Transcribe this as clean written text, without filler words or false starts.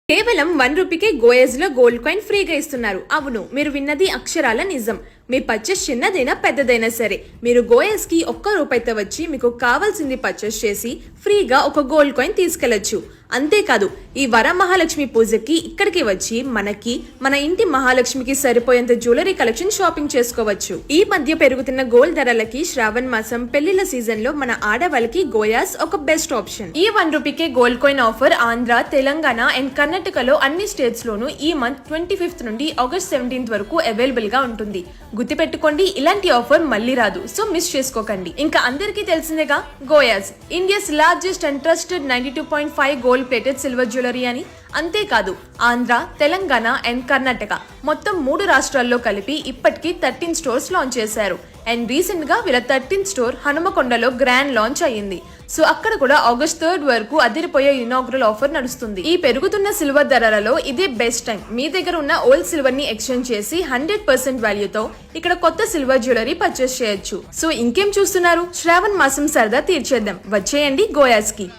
కేవలం 1 రూపీకే గోయస్ లో gold coin ఫ్రీగా ఇస్తున్నారు. అవును, మీరు విన్నది అక్షరాల నిజం. మీ పర్చేస్ చిన్నదైనా పెద్దదైనా సరే మీరు గోయస్ కి ₹1 వచ్చి మీకు కావాల్సింది పర్చేస్ చేసి ఫ్రీగా ఒక గోల్డ్ కాయిన్ తీసుకెళ్లొచ్చు. అంతేకాదు, ఈ వరమహాలక్ష్మి పూజకి ఇక్కడికి వచ్చి మన ఇంటి మహాలక్ష్మికి సరిపోయేంత జ్యువెలరీ కలెక్షన్ షాపింగ్ చేసుకోవచ్చు. ఈ మధ్య పెరుగుతున్న గోల్డ్ ధరలకి శ్రావణ్ మాసం పెళ్లిళ్ల సీజన్ లో మన ఆడవాళ్ళకి గోయాస్ ఒక బెస్ట్ ఆప్షన్. ఈ 1 రూపీకే gold coin offer Andhra, Telangana and కర్ణాటకలో అన్ని స్టేట్స్ లోనూ ఈ మంత్ 25th నుండి ఆగస్ట్ 17th వరకు అవైలబుల్ గా ఉంటుంది. గుర్తుపెట్టుకోండి, ఇలాంటి ఆఫర్ మళ్ళీ రాదు, సో మిస్ చేసుకోకండి. ఇంకా అందరికీ తెలిసిందేగా, గోయాస్ India's largest and trusted 92.5 gold plated silver jewellery అని. అంతేకాదు, ఆంధ్ర, తెలంగాణ అండ్ కర్ణాటక మొత్తం 3 రాష్ట్రాల్లో కలిపి ఇప్పటికీ 13 స్టోర్స్ లాంచ్ చేశారు. అండ్ రీసెంట్ గా వీళ్ళ 13th స్టోర్ హనుమకొండలో గ్రాండ్ లాంచ్ అయ్యింది. సో అక్కడ కూడా ఆగస్ట్ 3rd వరకు అదిరిపోయే ఇనాగ్రల్ ఆఫర్ నడుస్తుంది. ఈ పెరుగుతున్న సిల్వర్ ధరలలో ఇదే బెస్ట్ టైం. మీ దగ్గర ఉన్న ఓల్డ్ సిల్వర్ ని ఎక్స్చేంజ్ చేసి 100% వాల్యూతో ఇక్కడ కొత్త సిల్వర్ జ్యువెలరీ పర్చేస్ చేయొచ్చు. సో ఇంకేం చూస్తున్నారు, శ్రావణ్ మాసం సరదా తీర్చేద్దాం. వచ్చేయండి గోయాస్ కి.